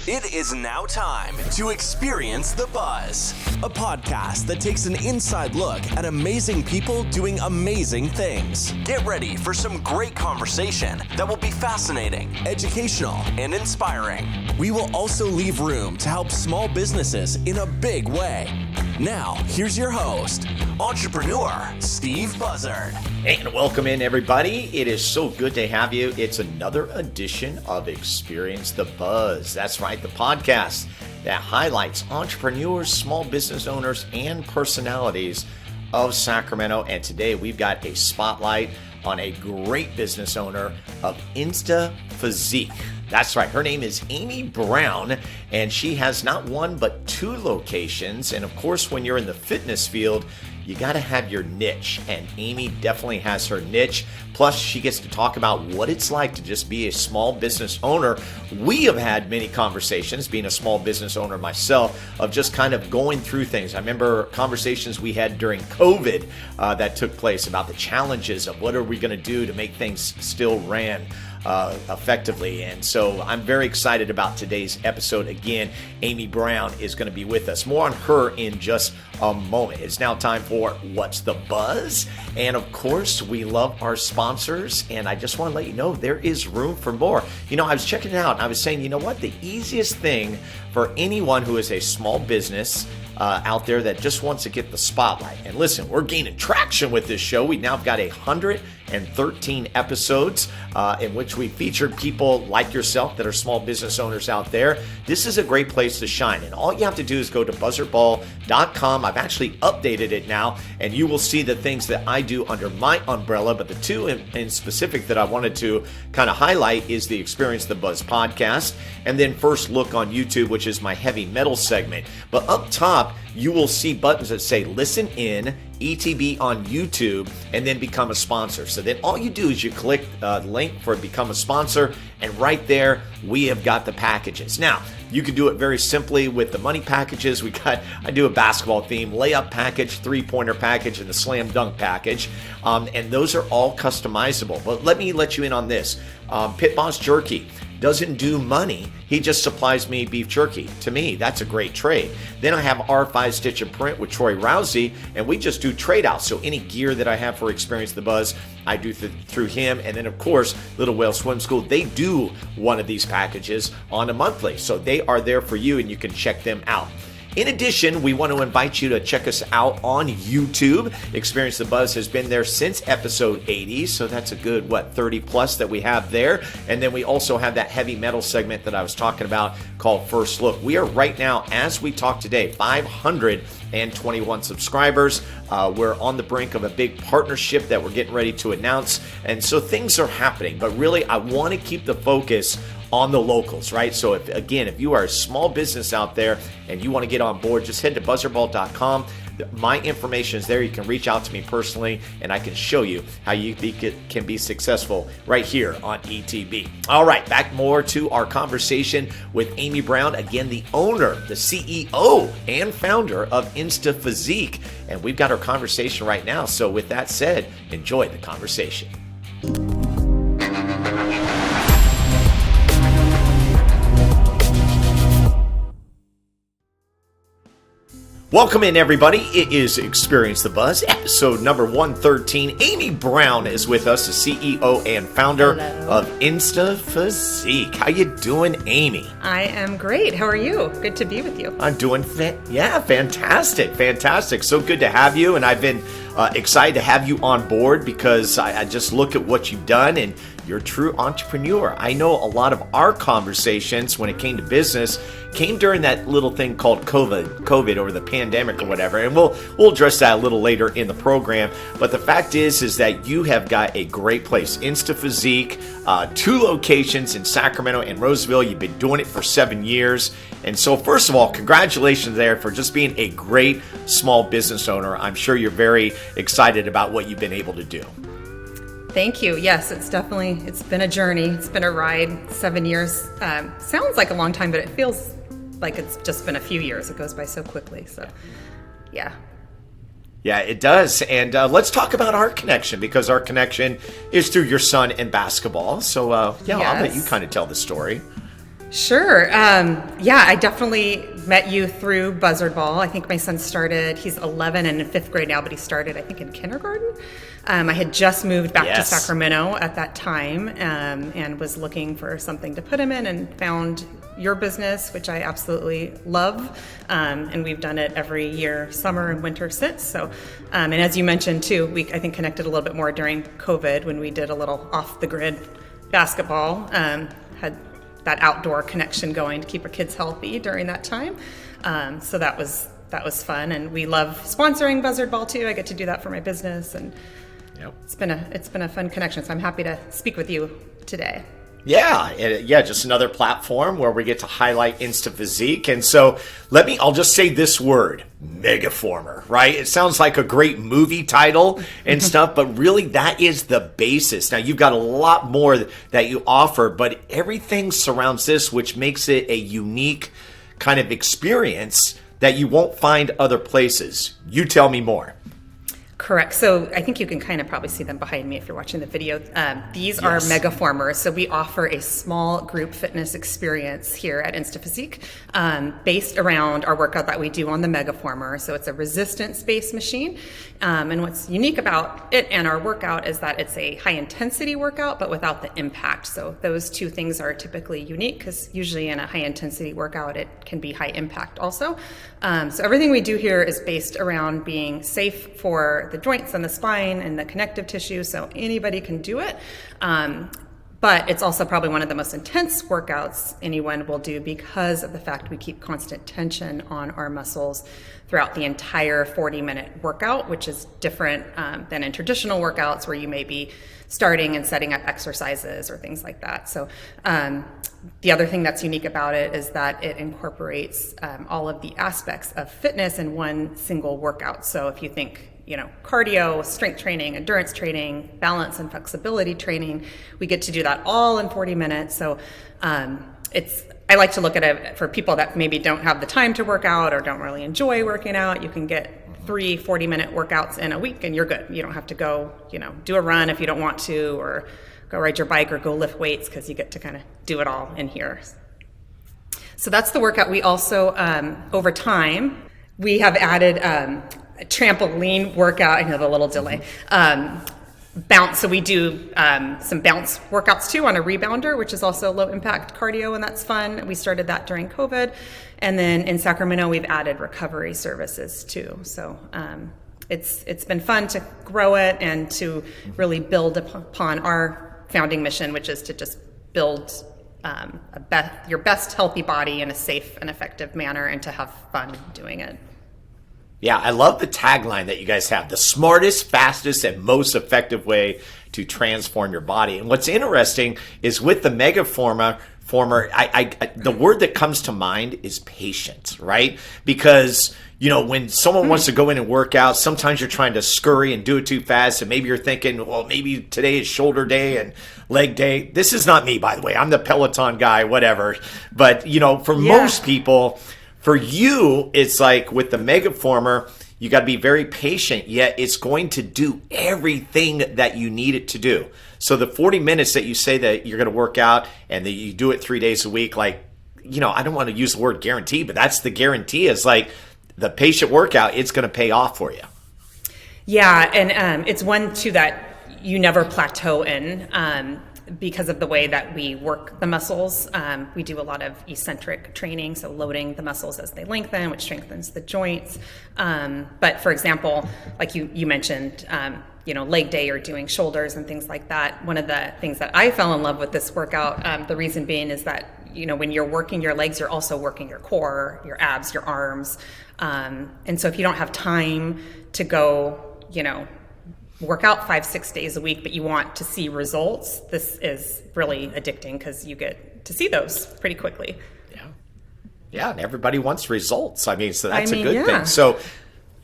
It is now time to experience the buzz, a podcast that takes an inside look at amazing people doing amazing things. Get ready for some great conversation that will be fascinating, educational, and inspiring. We will also leave room to help small businesses in a big way. Now, here's your host, entrepreneur Steve Buzzard. And welcome in, everybody. It is so good to have you. It's another edition of Experience the Buzz. That's right, the podcast that highlights entrepreneurs, small business owners, and personalities of Sacramento. And today we've got a spotlight on a great business owner of Instaphysique. That's right. Her name is Amy Brown, and she has not one but two locations. And of course, when you're in the fitness field, you got to have your niche, and Amy definitely has her niche. Plus, she gets to talk about what it's like to just be a small business owner. We have had many conversations, being a small business owner myself, of just kind of going through things. I remember conversations we had during COVID that took place about the challenges of what are we going to do to make things still ran effectively. And so I'm very excited about today's episode. Again, Amy Brown is going to be with us. More on her in just a moment. It's now time for What's the Buzz? And of course, we love our sponsors. And I just want to let you know there is room for more. You know, I was checking it out and I was saying, you know what? The easiest thing for anyone who is a small business out there that just wants to get the spotlight. And listen, we're gaining traction with this show. We now have got 113 episodes in which we featured people like yourself that are small business owners out there. This is a great place to shine. And all you have to do is go to buzzardball.com. I've actually updated it now, and you will see the things that I do under my umbrella. But the two in specific that I wanted to kind of highlight is the Experience the Buzz podcast, and then First Look on YouTube, which is my heavy metal segment. But up top, you will see buttons that say Listen In, ETB on YouTube, and then Become a Sponsor. So then all you do is you click the link for Become a Sponsor, and right there we have got the packages. Now, you can do it very simply with the money packages. I do a basketball theme, layup package, three-pointer package, and the slam dunk package. And those are all customizable. But let me let you in on this. Pit Boss Jerky doesn't do money. He just supplies me beef jerky. To me, that's a great trade. Then I have R5 Stitch and Print with Troy Rousey, and we just do trade outs. So any gear that I have for Experience the Buzz, I do through him. And then, of course, Little Whale Swim School, they do one of these packages on a monthly. So they are there for you, and you can check them out. In addition, we want to invite you to check us out on YouTube. Experience the Buzz has been there since episode 80, so that's a good, 30 plus that we have there. And then we also have that heavy metal segment that I was talking about called First Look. We are right now, as we talk today, 521 subscribers. We're on the brink of a big partnership that we're getting ready to announce. And so things are happening, but really I want to keep the focus on the locals, right? So if you are a small business out there and you want to get on board, just head to buzzardball.com. My information is there. You can reach out to me personally, and I can show you how you can be successful right here on ETB. All right, back more to our conversation with Amy Brown, again, the owner, the CEO, and founder of Instaphysique. And we've got our conversation right now. So with that said, enjoy the conversation. Welcome in, everybody. It is Experience the Buzz, episode number 113. Amy Brown is with us, the CEO and founder of Instaphysique. How you doing, Amy? I am great. How are you? Good to be with you. I'm doing fantastic. So good to have you, and I've been excited to have you on board because I just look at what you've done, and you're a true entrepreneur. I know a lot of our conversations when it came to business came during that little thing called COVID or the pandemic or whatever, and we'll address that a little later in the program. But the fact is that you have got a great place, Instaphysique, 2 locations in Sacramento and Roseville. You've been doing it for 7 years. And so first of all, congratulations there for just being a great small business owner. I'm sure you're very excited about what you've been able to do. Thank you. Yes, it's been a journey. It's been a ride. 7 years. Sounds like a long time, but it feels like it's just been a few years. It goes by so quickly. So, yeah. Yeah, it does. And let's talk about our connection, because our connection is through your son and basketball. So, I'll let you kind of tell the story. Sure. Yeah, I definitely met you through Buzzard Ball. I think my son started, he's 11 and in fifth grade now, but he started, I think, in kindergarten. I had just moved back to Sacramento at that time, and was looking for something to put him in, and found your business, which I absolutely love. And we've done it every year, summer and winter since. So, and as you mentioned too, we, I think, connected a little bit more during COVID when we did a little off the grid basketball, had that outdoor connection going to keep our kids healthy during that time. So that was fun, and we love sponsoring Buzzard Ball too. I get to do that for my business, and it's been a fun connection. So I'm happy to speak with you today. Yeah, just another platform where we get to highlight Instaphysique. And so I'll just say this word, MEGAFORMER, right? It sounds like a great movie title and stuff, but really that is the basis. Now you've got a lot more that you offer, but everything surrounds this, which makes it a unique kind of experience that you won't find other places. You tell me more. Correct. So I think you can kind of probably see them behind me if you're watching the video. These are MEGAFORMERs. So we offer a small group fitness experience here at Instaphysique, based around our workout that we do on the MEGAFORMER. So it's a resistance-based machine. And what's unique about it and our workout is that it's a high-intensity workout, but without the impact. So those two things are typically unique, because usually in a high-intensity workout, it can be high impact also. So everything we do here is based around being safe for the joints and the spine and the connective tissue, so anybody can do it. But it's also probably one of the most intense workouts anyone will do, because of the fact we keep constant tension on our muscles throughout the entire 40-minute workout, which is different than in traditional workouts where you may be starting and setting up exercises or things like that. So the other thing that's unique about it is that it incorporates all of the aspects of fitness in one single workout. So if you think, cardio, strength training, endurance training, balance and flexibility training, we get to do that all in 40 minutes. So I like to look at it for people that maybe don't have the time to work out or don't really enjoy working out. You can get 3 40-minute workouts in a week and you're good. You don't have to go, do a run if you don't want to, or go ride your bike or go lift weights, because you get to kind of do it all in here. So that's the workout. We also, over time, we have added a trampoline workout. I know the little delay. Bounce. So we do some bounce workouts too on a rebounder, which is also low impact cardio, and that's fun. We started that during COVID. And then in Sacramento, we've added recovery services too. So it's been fun to grow it and to really build upon our founding mission, which is to just build your best healthy body in a safe and effective manner, and to have fun doing it. Yeah, I love the tagline that you guys have: the smartest, fastest, and most effective way to transform your body. And what's interesting is with the MEGAFORMER, the word that comes to mind is patient, right? Because, when someone wants to go in and work out, sometimes you're trying to scurry and do it too fast. And maybe you're thinking, well, maybe today is shoulder day and leg day. This is not me, by the way. I'm the Peloton guy, whatever. But, for most people, for you, it's like with the MEGAFORMER, you got to be very patient, yet it's going to do everything that you need it to do. So the 40 minutes that you say that you're going to work out and that you do it 3 days a week, I don't want to use the word guarantee, but that's the guarantee, is like the patient workout, it's going to pay off for you. Yeah, and it's one, too, that you never plateau in. Because of the way that we work the muscles. We do a lot of eccentric training, so loading the muscles as they lengthen, which strengthens the joints. But for example, like you mentioned, leg day or doing shoulders and things like that. One of the things that I fell in love with this workout, the reason being is that, when you're working your legs, you're also working your core, your abs, your arms. And so if you don't have time to go, work out 5-6 days a week, but you want to see results, this is really addicting, because you get to see those pretty quickly. Yeah, and everybody wants results. So that's a good thing. So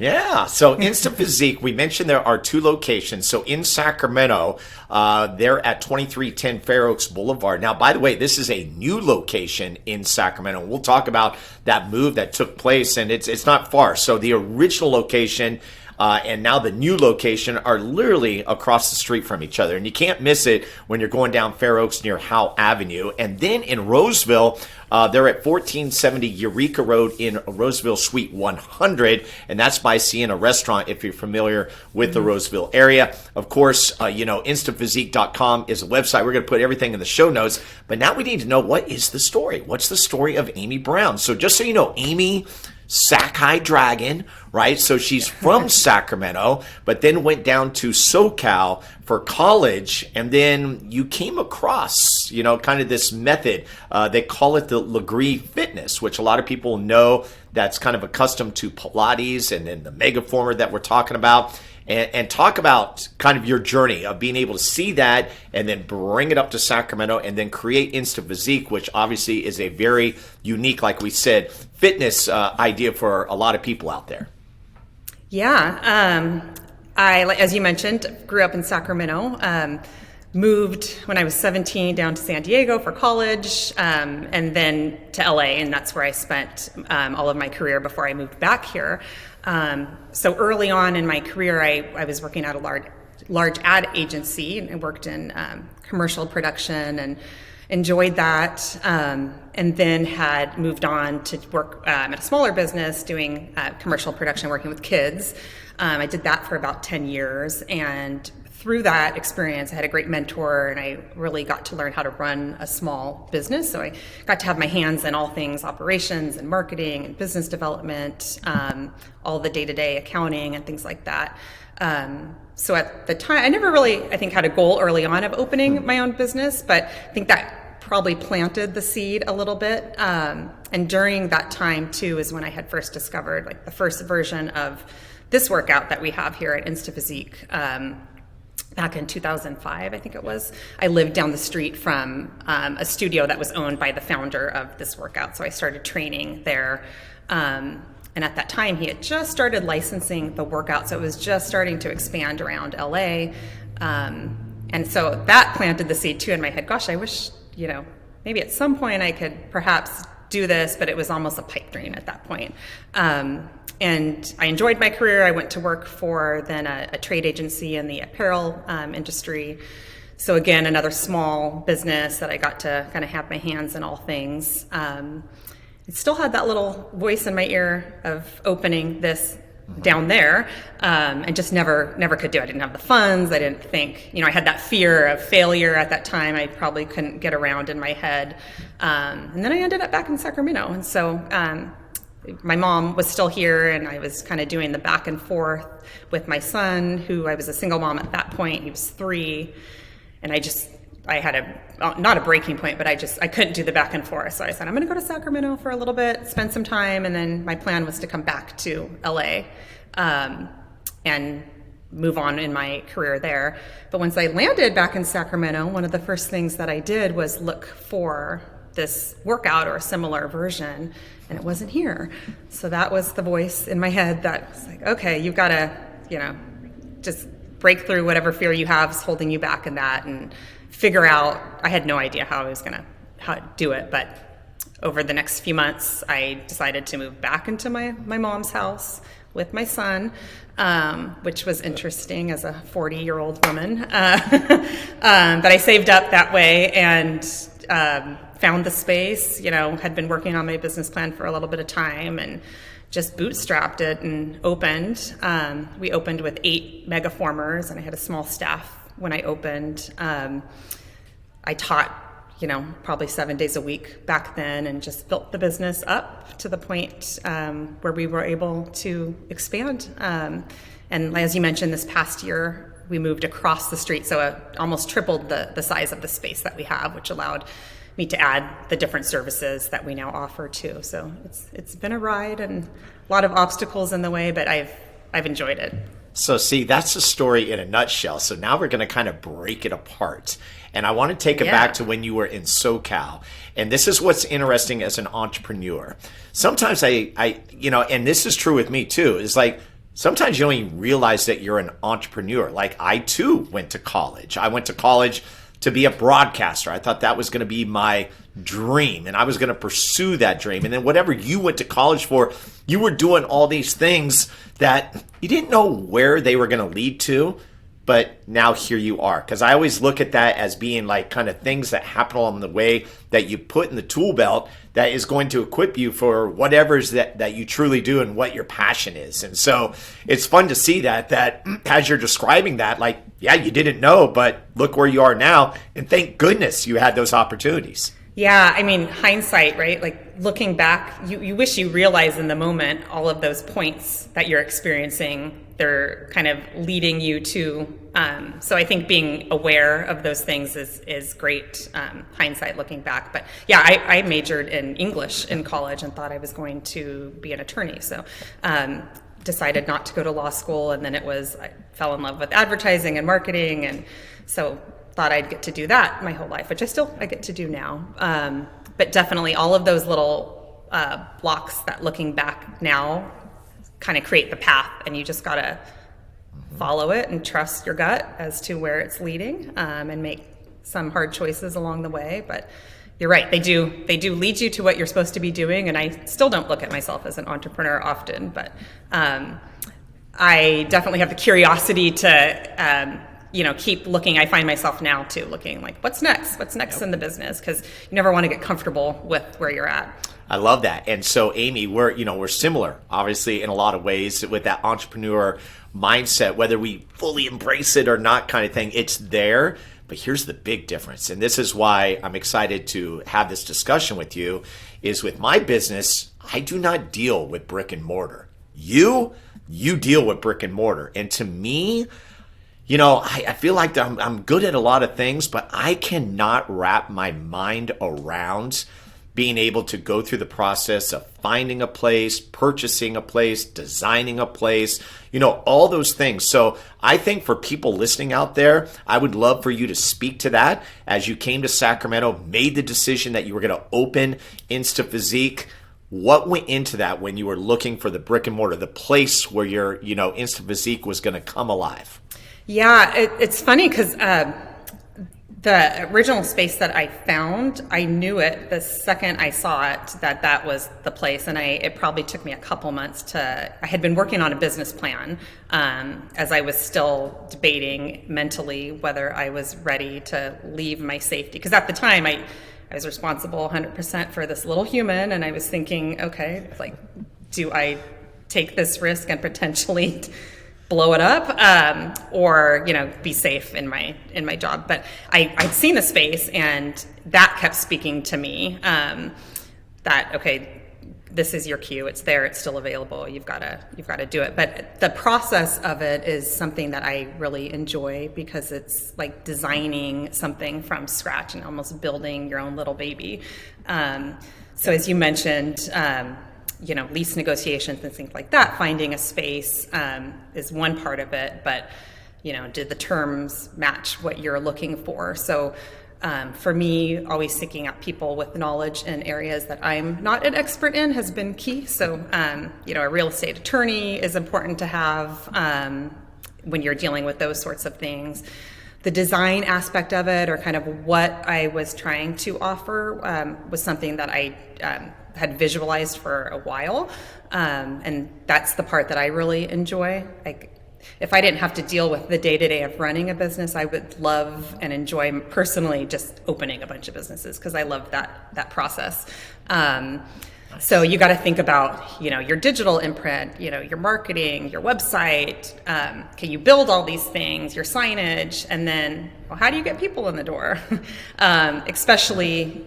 Instaphysique, we mentioned there are 2 locations. So in Sacramento, they're at 2310 Fair Oaks Boulevard. Now, by the way, this is a new location in Sacramento. We'll talk about that move that took place, and it's not far. So the original location and now the new location are literally across the street from each other. And you can't miss it when you're going down Fair Oaks near Howe Avenue. And then in Roseville, they're at 1470 Eureka Road in Roseville, Suite 100. And that's by Sienna Restaurant, if you're familiar with the Roseville area. Of course, Instaphysique.com is a website. We're going to put everything in the show notes. But now we need to know, what is the story? What's the story of Amy Brown? So just so you know, Amy, Sac High Dragon, right? So she's from Sacramento, but then went down to SoCal for college. And then you came across, kind of this method. They call it the Lagree Fitness, which a lot of people know that's kind of accustomed to Pilates and then the MEGAFORMER that we're talking about. And talk about kind of your journey of being able to see that and then bring it up to Sacramento and then create Instaphysique, which obviously is a very unique, like we said, fitness idea for a lot of people out there. Yeah. As you mentioned, grew up in Sacramento, moved when I was 17 down to San Diego for college, and then to LA, and that's where I spent all of my career before I moved back here. So early on in my career, I was working at a large ad agency and worked in commercial production and enjoyed that, and then had moved on to work at a smaller business doing commercial production, working with kids. I did that for about 10 years, and through that experience, I had a great mentor, and I really got to learn how to run a small business. So I got to have my hands in all things operations and marketing and business development, all the day-to-day accounting and things like that. So at the time, I never really, I think, had a goal early on of opening my own business, but I think that probably planted the seed a little bit. And during that time, too, is when I had first discovered like the first version of this workout that we have here at Instaphysique. Back in 2005, I think it was. I lived down the street from a studio that was owned by the founder of this workout, so I started training there. And at that time, he had just started licensing the workout, so it was just starting to expand around LA. And so that planted the seed too in my head. Gosh, I wish, maybe at some point I could perhaps do this, but it was almost a pipe dream at that point. And I enjoyed my career. I went to work for then a trade agency in the apparel industry. So again, another small business that I got to kind of have my hands in all things. It still had that little voice in my ear of opening this down there, and just never could do it. I didn't have the funds. I didn't think, I had that fear of failure at that time. I probably couldn't get around in my head. And then I ended up back in Sacramento. And so my mom was still here, and I was kind of doing the back and forth with my son, who I was a single mom at that point. He was 3, and I had not a breaking point, but I couldn't do the back and forth. So I said, I'm going to go to Sacramento for a little bit, spend some time, and then my plan was to come back to LA and move on in my career there. But once I landed back in Sacramento, one of the first things that I did was look for this workout or a similar version, and it wasn't here. So that was the voice in my head that was like, okay, you've got to, just break through whatever fear you have is holding you back in that, and figure out. I had no idea how I was going to do it, but over the next few months, I decided to move back into my mom's house with my son, which was interesting as a 40-year-old woman. But I saved up that way and found the space, had been working on my business plan for a little bit of time and just bootstrapped it and opened. We opened with 8 MEGAFORMERs, and I had a small staff when I opened. I taught, probably 7 days a week back then, and just built the business up to the point where we were able to expand. And as you mentioned, this past year, we moved across the street, so it almost tripled the size of the space that we have, which allowed me to add the different services that we now offer too. So it's been a ride and a lot of obstacles in the way, but I've enjoyed it. So see, that's the story in a nutshell. So now we're going to kind of break it apart. And I want to take it back to when you were in SoCal. And this is what's interesting as an entrepreneur. Sometimes I and this is true with me too, is like, sometimes you don't even realize that you're an entrepreneur. Like I too went to college. I went to college to be a broadcaster. I thought that was going to be my dream, and I was going to pursue that dream. And then whatever you went to college for, you were doing all these things that you didn't know where they were going to lead to, but now here you are. Because I always look at that as being like kind of things that happen along the way that you put in the tool belt that is going to equip you for whatever's that you truly do and what your passion is. And so it's fun to see that as you're describing that, like, yeah, you didn't know, but look where you are now. And thank goodness you had those opportunities. Yeah, I mean, hindsight, right? Like looking back, you wish you realized in the moment all of those points that you're experiencing, they're kind of leading you to. So I think being aware of those things is great hindsight looking back. But yeah, I majored in English in college and thought I was going to be an attorney. So decided not to go to law school. And then I fell in love with advertising and marketing. And so thought I'd get to do that my whole life, which I get to do now. But definitely all of those little blocks that looking back now kind of create the path, and you just got to follow it and trust your gut as to where it's leading, and make some hard choices along the way. But you're right, they do lead you to what you're supposed to be doing. And I still don't look at myself as an entrepreneur often, but I definitely have the curiosity to keep looking. I find myself now too looking like, what's next in the business? Because you never want to get comfortable with where you're at. I love that. And so Amy, we're similar, obviously, in a lot of ways with that entrepreneur mindset, whether we fully embrace it or not kind of thing, it's there. But here's the big difference. And this is why I'm excited to have this discussion with you, is with my business, I do not deal with brick and mortar. You deal with brick and mortar. And to me, I feel like I'm good at a lot of things, but I cannot wrap my mind around being able to go through the process of finding a place, purchasing a place, designing a place, all those things. So I think for people listening out there, I would love for you to speak to that as you came to Sacramento, made the decision that you were going to open Instaphysique. What went into that when you were looking for the brick and mortar, the place where your, Instaphysique was going to come alive? Yeah, it's funny because the original space that I found, I knew it the second I saw it, that was the place. And it probably took me a couple months I had been working on a business plan as I was still debating mentally whether I was ready to leave my safety. Because at the time, I was responsible 100% for this little human. And I was thinking, okay, like, do I take this risk and potentially blow it up, or be safe in my job? But I'd seen the space, and that kept speaking to me, that okay, this is your cue. It's there. It's still available. You've got to do it. But the process of it is something that I really enjoy, because it's like designing something from scratch and almost building your own little baby. So as you mentioned, lease negotiations and things like that, finding a space is one part of it, but, did the terms match what you're looking for? So for me, always seeking out people with knowledge in areas that I'm not an expert in has been key. So, a real estate attorney is important to have when you're dealing with those sorts of things. The design aspect of it, or kind of what I was trying to offer, was something that I had visualized for a while, and that's the part that I really enjoy. Like, if I didn't have to deal with the day-to-day of running a business, I would love and enjoy personally just opening a bunch of businesses, because I love that process. So you got to think about, your digital imprint, your marketing, your website. Can you build all these things, your signage, and then, how do you get people in the door? Especially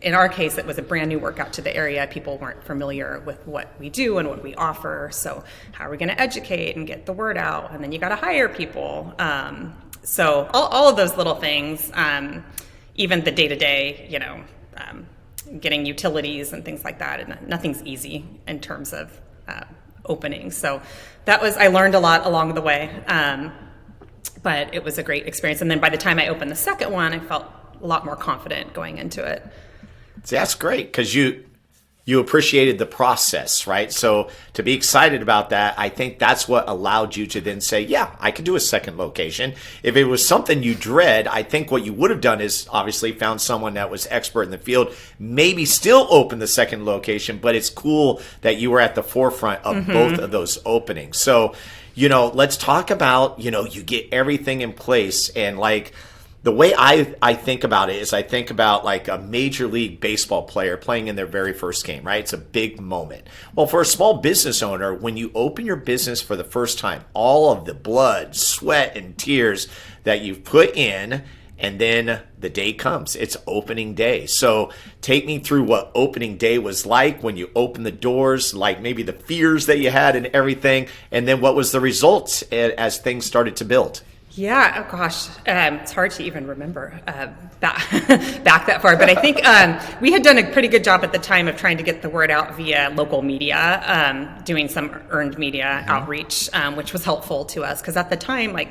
in our case, it was a brand new workout to the area. People weren't familiar with what we do and what we offer. So how are we going to educate and get the word out? And then you got to hire people. So all of those little things, even the day-to-day, getting utilities and things like that. And nothing's easy in terms of opening. So I learned a lot along the way. But it was a great experience. And then by the time I opened the second one, I felt a lot more confident going into it. See, that's great, because you you appreciated the process, right? So to be excited about that, I think that's what allowed you to then say, yeah, I could do a second location. If it was something you dread, I think what you would have done is obviously found someone that was expert in the field, maybe still open the second location, but it's cool that you were at the forefront of both of those openings. So, let's talk about, you get everything in place, and like, the way I think about it is I think about like a Major League Baseball player playing in their very first game, right? It's a big moment. Well, for a small business owner, when you open your business for the first time, all of the blood, sweat, and tears that you've put in, and then the day comes. It's opening day. So take me through what opening day was like when you opened the doors, like maybe the fears that you had and everything, and then what was the results as things started to build? Yeah, oh gosh, it's hard to even remember back that far. But I think we had done a pretty good job at the time of trying to get the word out via local media, doing some earned media outreach, which was helpful to us. Because at the time, like,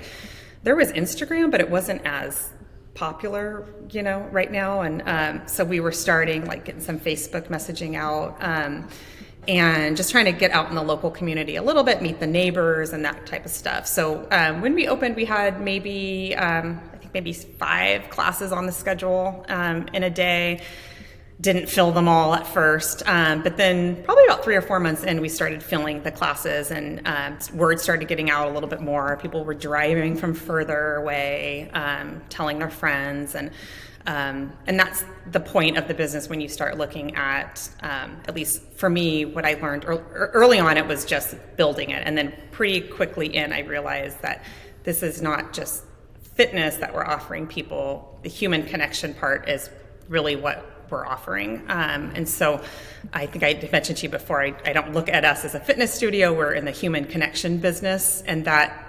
there was Instagram, but it wasn't as popular, right now. And so we were starting, like, getting some Facebook messaging out. And just trying to get out in the local community a little bit, meet the neighbors and that type of stuff. So when we opened, we had maybe 5 classes on the schedule in a day. Didn't fill them all at first, but then probably about 3 or 4 months in, we started filling the classes, and word started getting out a little bit more. People were driving from further away, telling their friends, and that's the point of the business when you start looking at least for me, what I learned early on, it was just building it. And then pretty quickly I realized that this is not just fitness that we're offering people. The human connection part is really what we're offering. And so I think I mentioned to you before, I don't look at us as a fitness studio. We're in the human connection business. And that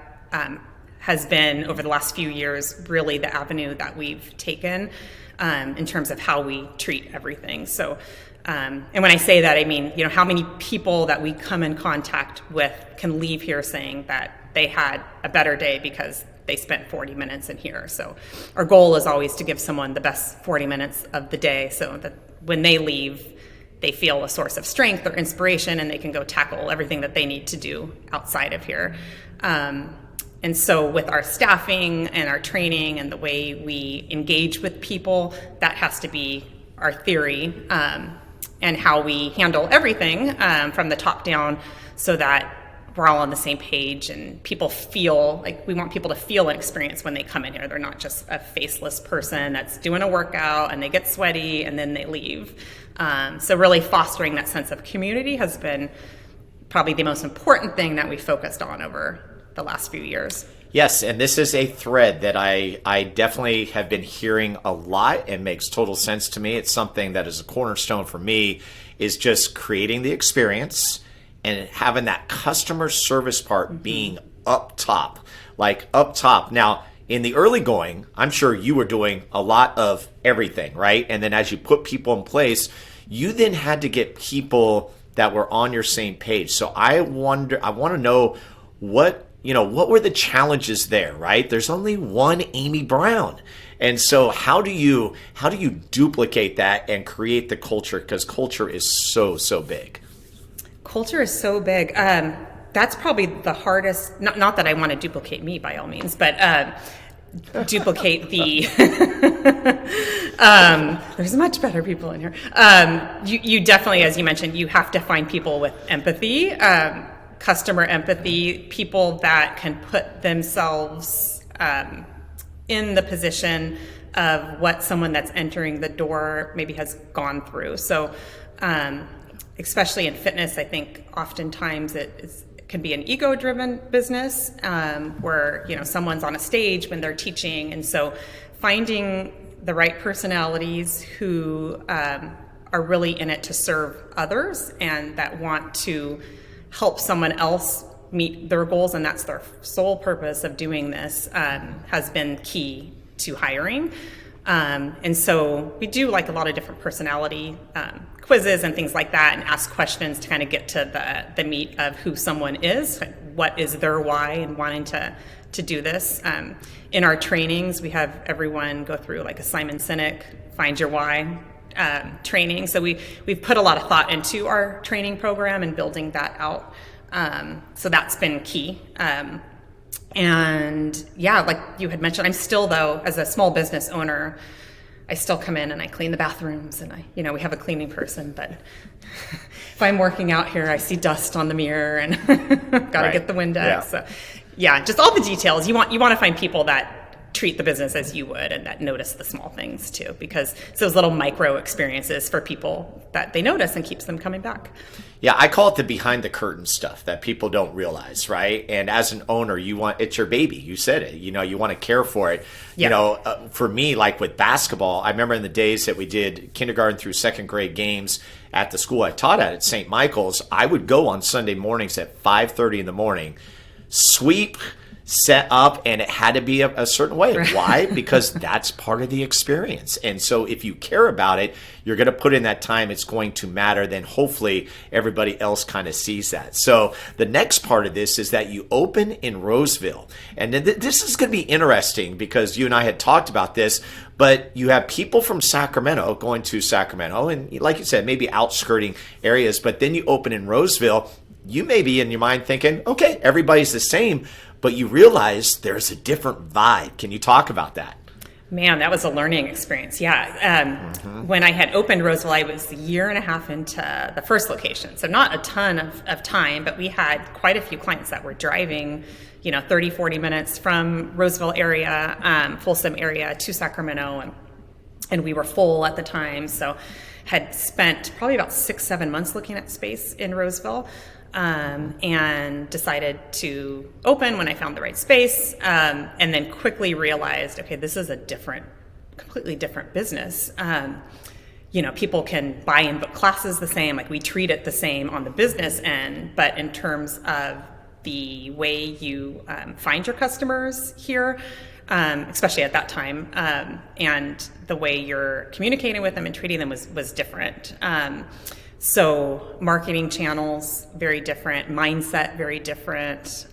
has been, over the last few years, really the avenue that we've taken in terms of how we treat everything. So, and when I say that, I mean, how many people that we come in contact with can leave here saying that they had a better day because they spent 40 minutes in here. So our goal is always to give someone the best 40 minutes of the day so that when they leave, they feel a source of strength or inspiration, and they can go tackle everything that they need to do outside of here. And so with our staffing and our training and the way we engage with people, that has to be our theory, and how we handle everything from the top down, so that we're all on the same page and people feel like, we want people to feel an experience when they come in here. They're not just a faceless person that's doing a workout and they get sweaty and then they leave. So really fostering that sense of community has been probably the most important thing that we focused on over the last few years. Yes, and this is a thread that I definitely have been hearing a lot and makes total sense to me. It's something that is a cornerstone for me, is just creating the experience and having that customer service part being up top, like up top. Now, in the early going, I'm sure you were doing a lot of everything, right? And then as you put people in place, you then had to get people that were on your same page. So I want to know what were the challenges there, right? There's only one Amy Brown. And so how do you duplicate that and create the culture? Because culture is so big. Culture is so big. That's probably the hardest, not that I want to duplicate me by all means, but duplicate the, there's much better people in here. You definitely, as you mentioned, you have to find people with empathy, customer empathy, people that can put themselves in the position of what someone that's entering the door maybe has gone through. So, especially in fitness, I think oftentimes it can be an ego-driven business where someone's on a stage when they're teaching, and so finding the right personalities who are really in it to serve others and that want to help someone else meet their goals, and that's their sole purpose of doing this, has been key to hiring. And so we do like a lot of different personality quizzes and things like that, and ask questions to kind of get to the meat of who someone is, what is their why in wanting to do this. In our trainings, we have everyone go through like a Simon Sinek, find your why training. So we've put a lot of thought into our training program and building that out. So that's been key. And yeah, like you had mentioned, I'm still, though, as a small business owner, I still come in and I clean the bathrooms, and we have a cleaning person, but if I'm working out here, I see dust on the mirror and gotta get the Windex. Yeah. So yeah, just all the details. You want to find people that treat the business as you would and that notice the small things too, because it's those little micro experiences for people that they notice and keeps them coming back. Yeah, I call it the behind the curtain stuff that people don't realize, right? And as an owner, it's your baby. You said it. You want to care for it. Yeah. For me, like with basketball, I remember in the days that we did kindergarten through second grade games at the school I taught at St. Michael's, I would go on Sunday mornings at 5:30 in the morning, sweep, set up, and it had to be a certain way. Right. Why? Because that's part of the experience. And so if you care about it, you're going to put in that time. It's going to matter. Then hopefully everybody else kind of sees that. So the next part of this is that you open in Roseville. And this is going to be interesting because you and I had talked about this, but you have people from Sacramento going to Sacramento and, like you said, maybe outskirting areas, but then you open in Roseville. You may be in your mind thinking, okay, everybody's the same, but you realize there's a different vibe. Can you talk about that? Man, that was a learning experience. Yeah. When I had opened Roseville, I was a year and a half into the first location. So not a ton of time, but we had quite a few clients that were driving, 30, 40 minutes from Roseville area, Folsom area to Sacramento. And we were full at the time. So had spent probably about 6-7 months looking at space in Roseville. And decided to open when I found the right space, and then quickly realized, okay, this is a completely different business. People can buy and book classes the same, like we treat it the same on the business end, but in terms of the way you find your customers here, especially at that time, and the way you're communicating with them and treating them was different. So marketing channels, very different, mindset, very different.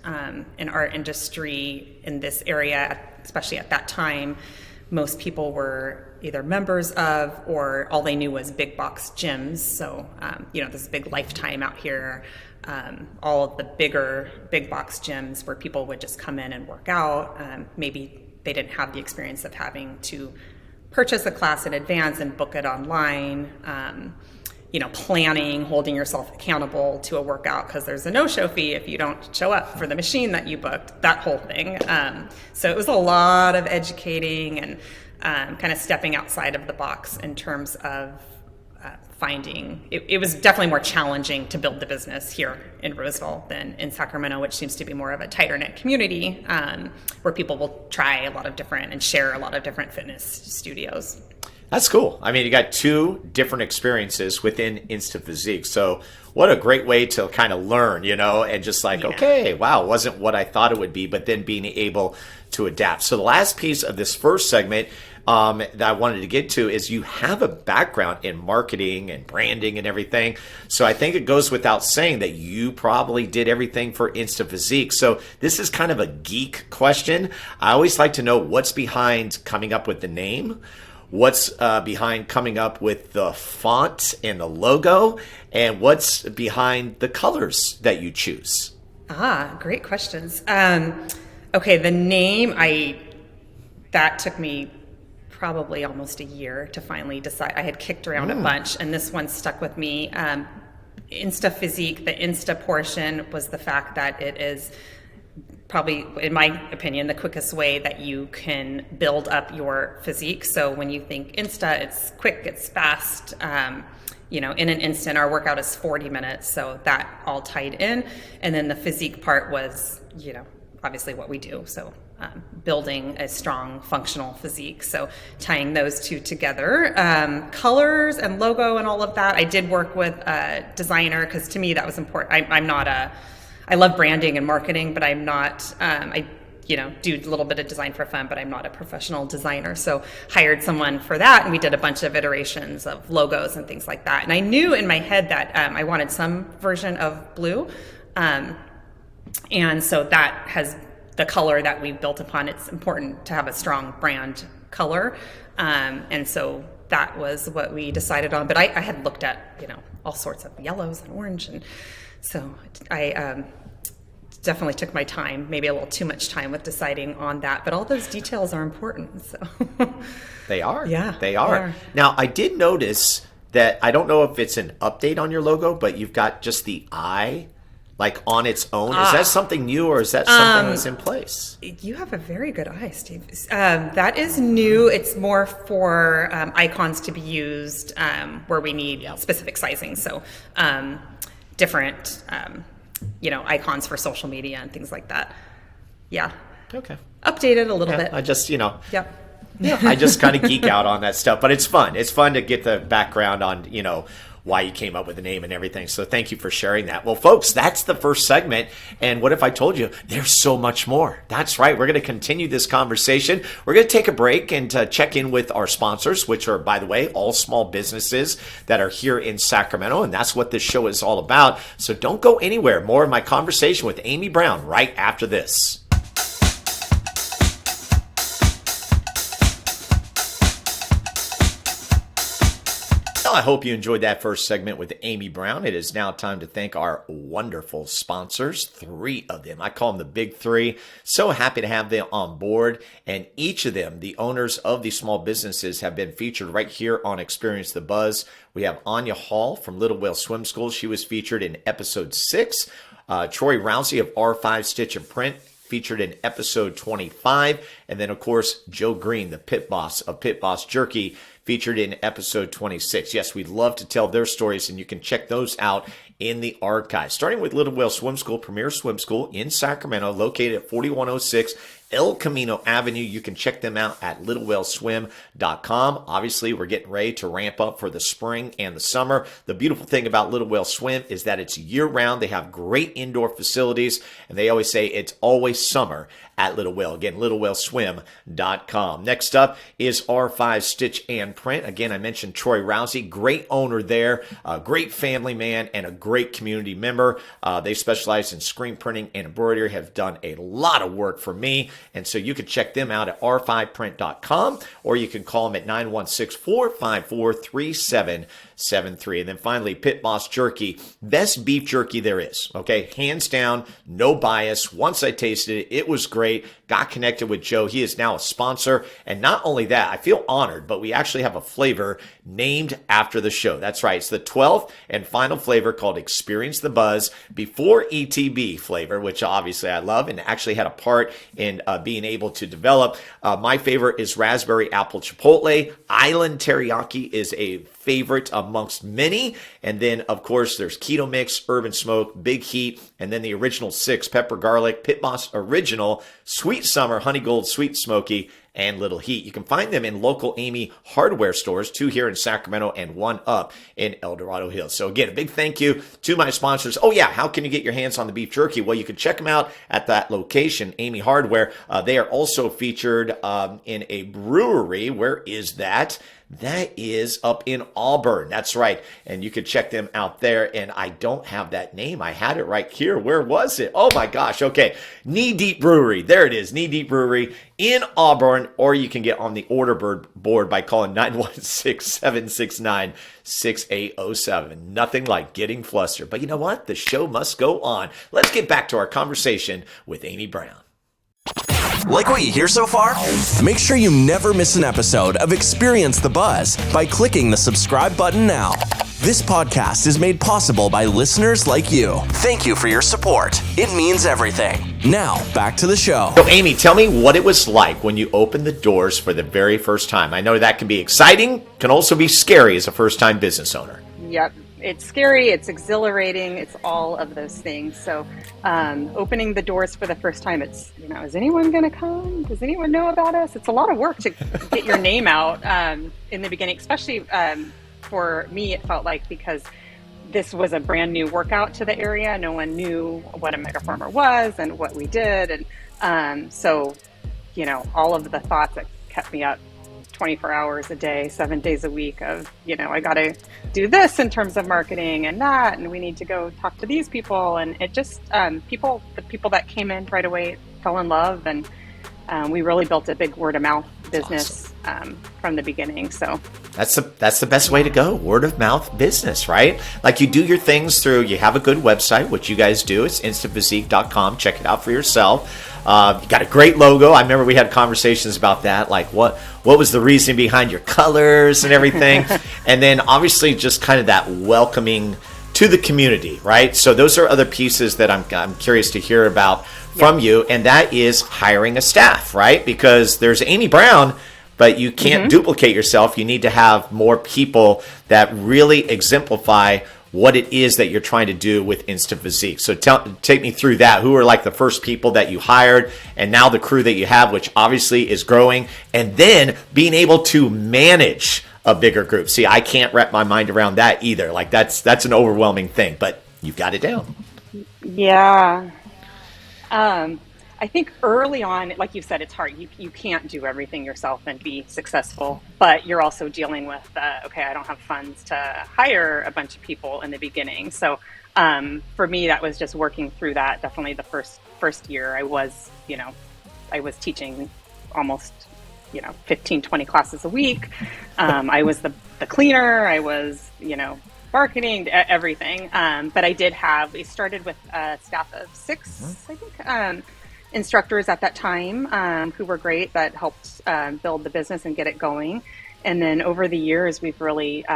In our industry in this area, especially at that time, most people were either members of or all they knew was big box gyms. So, this big Lifetime out here, all of the bigger big box gyms where people would just come in and work out. Maybe they didn't have the experience of having to purchase a class in advance and book it online. Planning, holding yourself accountable to a workout because there's a no-show fee if you don't show up for the machine that you booked, that whole thing. So it was a lot of educating and kind of stepping outside of the box in terms of finding. It was definitely more challenging to build the business here in Roseville than in Sacramento, which seems to be more of a tighter-knit community where people will try a lot of different and share a lot of different fitness studios. That's cool. I mean, you got two different experiences within Instaphysique. So what a great way to kind of learn, and just okay, wow, wasn't what I thought it would be, but then being able to adapt. So the last piece of this first segment that I wanted to get to is you have a background in marketing and branding and everything. So I think it goes without saying that you probably did everything for Instaphysique. So this is kind of a geek question. I always like to know what's behind coming up with the name. What's behind coming up with the font and the logo, and what's behind the colors that you choose? Great questions. Okay, the name, that took me probably almost a year to finally decide. I had kicked around a bunch, and this one stuck with me. Instaphysique, the Insta portion was the fact that it is probably, in my opinion, the quickest way that you can build up your physique. So when you think Insta, it's quick, it's fast. In an instant, our workout is 40 minutes. So that all tied in. And then the physique part was, obviously what we do. So building a strong functional physique. So tying those two together, colors and logo and all of that. I did work with a designer because to me that was important. I love branding and marketing, but I'm not, I do a little bit of design for fun, but I'm not a professional designer. So hired someone for that, and we did a bunch of iterations of logos and things like that. And I knew in my head that I wanted some version of blue. And so that has the color that we've built upon. It's important to have a strong brand color. And so that was what we decided on. But I had looked at, all sorts of yellows and orange. And so I definitely took my time, maybe a little too much time with deciding on that. But all those details are important. So They are. Yeah, They are. Now, I did notice that, I don't know if it's an update on your logo, but you've got just the eye like on its own. Is that something new, or is that something that's in place? You have a very good eye, Steve. That is new. It's more for icons to be used where we need specific sizing. So different, icons for social media and things like that. Yeah. Okay. Updated a little bit. I just, Yep. Yeah, I just kind of geek out on that stuff, but it's fun. It's fun to get the background on, why you came up with the name and everything. So thank you for sharing that. Well, folks, that's the first segment. And what if I told you there's so much more? That's right. We're going to continue this conversation. We're going to take a break and check in with our sponsors, which are, by the way, all small businesses that are here in Sacramento. And that's what this show is all about. So don't go anywhere. More of my conversation with Amy Brown right after this. I hope you enjoyed that first segment with Amy Brown. It is now time to thank our wonderful sponsors, 3 of them. I call them the big 3. So happy to have them on board. And each of them, the owners of these small businesses, have been featured right here on Experience the Buzz. We have Anya Hall from Little Whale Swim School. She was featured in episode 6. Troy Rousey of R5 Stitch and Print, featured in episode 25. And then, of course, Joe Green, the pit boss of Pit Boss Jerky, featured in episode 26. Yes, we'd love to tell their stories, and you can check those out in the archives. Starting with Little Whale Swim School, premier swim school in Sacramento, located at 4106 El Camino Avenue. You can check them out at littlewhaleswim.com. Obviously, we're getting ready to ramp up for the spring and the summer. The beautiful thing about Little Whale Swim is that it's year-round. They have great indoor facilities, and they always say it's always summer at Little Whale. Again, littlewhaleswim.com. Next up is R5 Stitch and Print. Again, I mentioned Troy Rousey, great owner there, a great family man, and a great community member. They specialize in screen printing and embroidery, have done a lot of work for me. And so you can check them out at r5print.com, or you can call them at 916-454-3773. And then finally, Pit Boss Jerky, best beef jerky there is. Okay, hands down, no bias. Once I tasted it, it was great. Got connected with Joe. He is now a sponsor. And not only that, I feel honored, but we actually have a flavor named after the show. That's right. It's the 12th and final flavor called Experience the Buzz Before ETB flavor, which obviously I love and actually had a part in being able to develop. My favorite is raspberry apple chipotle. Island teriyaki is a favorite amongst many. And then, of course, there's Keto Mix, Urban Smoke, Big Heat, and then the original 6, Pepper Garlic, Pit Boss Original, Sweet Summer, Honey Gold, Sweet Smoky, and Little Heat. You can find them in local Amy hardware stores, 2 here in Sacramento and 1 up in El Dorado Hills. So again, a big thank you to my sponsors. Oh yeah, how can you get your hands on the beef jerky? Well, you can check them out at that location, Amy Hardware. They are also featured in a brewery. Where is that? That is up in Auburn. That's right. And you can check them out there. And I don't have that name. I had it right here. Where was it? Oh my gosh. Okay. Knee Deep Brewery. There it is. Knee Deep Brewery in Auburn. Or you can get on the order board by calling 916-769-6807. Nothing like getting flustered. But you know what? The show must go on. Let's get back to our conversation with Amy Brown. Like what you hear so far? Make sure you never miss an episode of Experience the Buzz by clicking the subscribe button now. This podcast is made possible by listeners like you. Thank you for your support. It means everything. Now, back to the show. So, Amy, tell me what it was like when you opened the doors for the very first time. I know that can be exciting, can also be scary as a first-time business owner. Yep. It's scary, it's exhilarating, it's all of those things. So opening the doors for the first time, it's, is anyone going to come? Does anyone know about us? It's a lot of work to get your name out in the beginning, especially for me, it felt like, because this was a brand new workout to the area. No one knew what a MEGAFORMER was and what we did. And so, all of the thoughts that kept me up 24 hours a day, 7 days a week of, I got to do this in terms of marketing and that, and we need to go talk to these people. And it just, the people that came in right away fell in love. And we really built a big word of mouth business from the beginning. So that's the best way to go. Word of mouth business, right? Like you do your things through, you have a good website, which you guys do. It's Instaphysique.com. Check it out for yourself. You got a great logo. I remember we had conversations about that. Like what was the reason behind your colors and everything? And then obviously just kind of that welcoming to the community, right? So those are other pieces that I'm curious to hear about from you, and that is hiring a staff, right? Because there's Amy Brown, but you can't duplicate yourself. You need to have more people that really exemplify what it is that you're trying to do with Instaphysique. So take me through that. Who are like the first people that you hired, and now the crew that you have, which obviously is growing, and then being able to manage a bigger group. See, I can't wrap my mind around that either. Like that's an overwhelming thing, but you've got it down. Yeah. I think early on, like you said, it's hard. You can't do everything yourself and be successful, but you're also dealing with, okay, I don't have funds to hire a bunch of people in the beginning. So for me, that was just working through that. Definitely the first year I was teaching almost, 15, 20 classes a week. I was the cleaner. I was, marketing, everything. But we started with a staff of 6, I think, instructors at that time, who were great, that helped build the business and get it going. And then over the years, we've really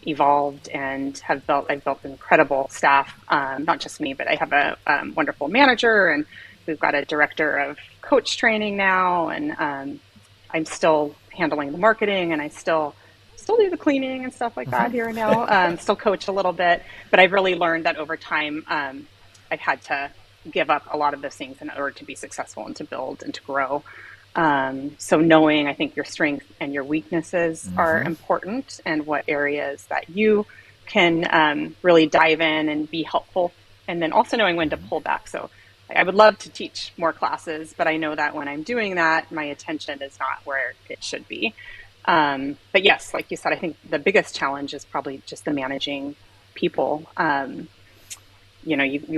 evolved and I've built incredible staff. Not just me, but I have a wonderful manager, and we've got a director of coach training now. And I'm still handling the marketing, and I still do the cleaning and stuff like that here and now. Still coach a little bit, but I've really learned that over time, I've had to give up a lot of those things in order to be successful and to build and to grow. So knowing, I think, your strengths and your weaknesses are important, and what areas that you can really dive in and be helpful, and then also knowing when to pull back. So I would love to teach more classes, but I know that when I'm doing that, my attention is not where it should be. But yes, like you said, I think the biggest challenge is probably just the managing people. You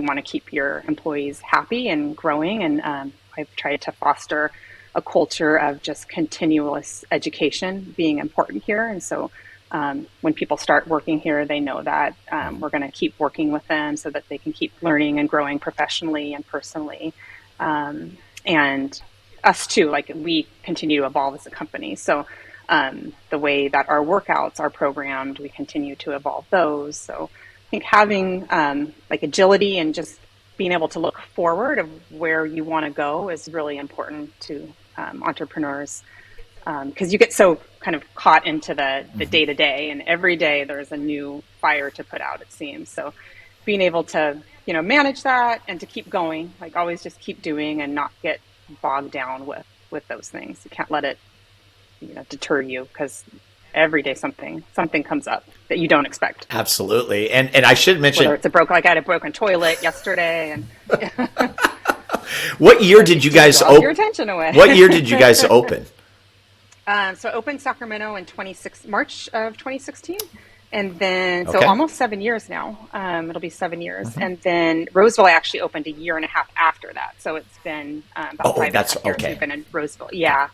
want to keep your employees happy and growing. And I've tried to foster a culture of just continuous education being important here. And so when people start working here, they know that we're going to keep working with them so that they can keep learning and growing professionally and personally. And us too, like we continue to evolve as a company. So the way that our workouts are programmed, we continue to evolve those. So I think having like agility and just being able to look forward of where you want to go is really important to entrepreneurs, because you get so kind of caught into the day to day, and every day there's a new fire to put out, it seems. So being able to, manage that and to keep going, like always just keep doing and not get bogged down with those things. You can't let it deter you, because every day something comes up that you don't expect. Absolutely. And I should mention, whether it's I had a broken toilet yesterday, and what year did you guys open? Your attention away. What year did you guys open? So I opened Sacramento in March of 2016. And then, so almost 7 years now. It'll be 7 years. And then Roseville, I actually opened a year and a half after that. So it's been about 5.5 years we've been in Roseville. Yeah.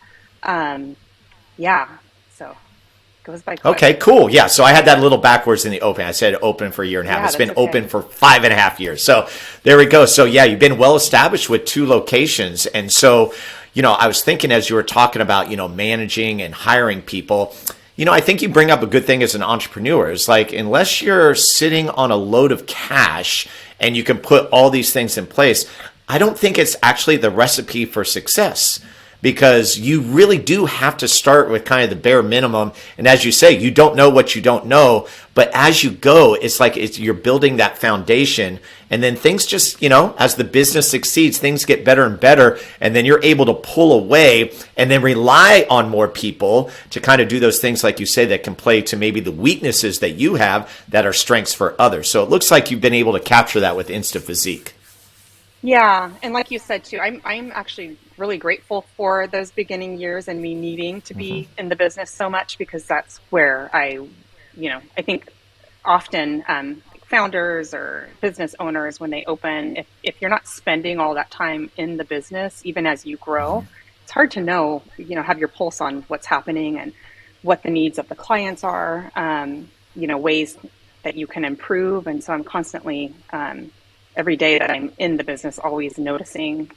So it goes by quick. Okay, cool. Yeah, so I had that a little backwards in the open. I said open for a year and a half. It's been open for 5.5 years. So there we go. So yeah, you've been well established with 2 locations. And so, I was thinking as you were talking about, managing and hiring people, I think you bring up a good thing as an entrepreneur. It's like, unless you're sitting on a load of cash and you can put all these things in place, I don't think it's actually the recipe for success, because you really do have to start with kind of the bare minimum. And as you say, you don't know what you don't know, but as you go, it's like you're building that foundation, and then things just, as the business succeeds, things get better and better, and then you're able to pull away and then rely on more people to kind of do those things, like you say, that can play to maybe the weaknesses that you have that are strengths for others. So it looks like you've been able to capture that with Instaphysique. Yeah, and like you said too, I'm actually really grateful for those beginning years and me needing to be in the business so much, because that's where I think often founders or business owners, when they open, if you're not spending all that time in the business, even as you grow, it's hard to know, have your pulse on what's happening and what the needs of the clients are, ways that you can improve. And so I'm constantly, every day that I'm in the business, always noticing,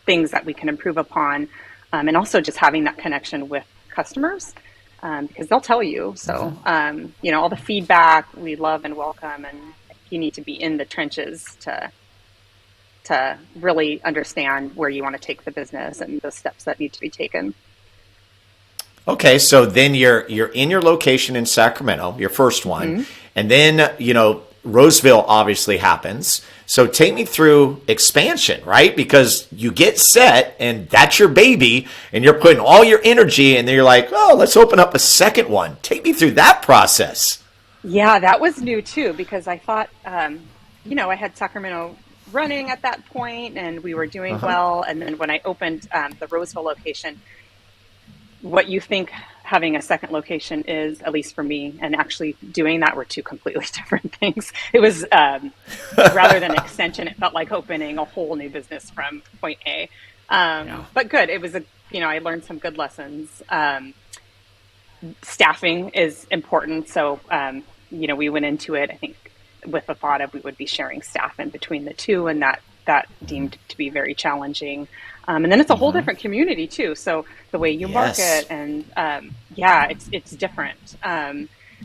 things that we can improve upon. And also just having that connection with customers, because they'll tell you. So, all the feedback we love and welcome, and you need to be in the trenches to really understand where you want to take the business and the steps that need to be taken. Okay, so then you're in your location in Sacramento, your first one, and then Roseville obviously happens. So take me through expansion, right? Because you get set and that's your baby and you're putting all your energy and then you're like, oh, let's open up a second one. Take me through that process. Yeah, that was new too, because I thought, I had Sacramento running at that point and we were doing well. And then when I opened the Roseville location, what you think having a second location is, at least for me, and actually doing that, were two completely different things. It was rather than extension, it felt like opening a whole new business from point A. But good. It was I learned some good lessons. Staffing is important. So, we went into it, I think, with the thought of we would be sharing staff in between the two, and that deemed to be very challenging. And then it's a whole different community too. So the way you market and it's different.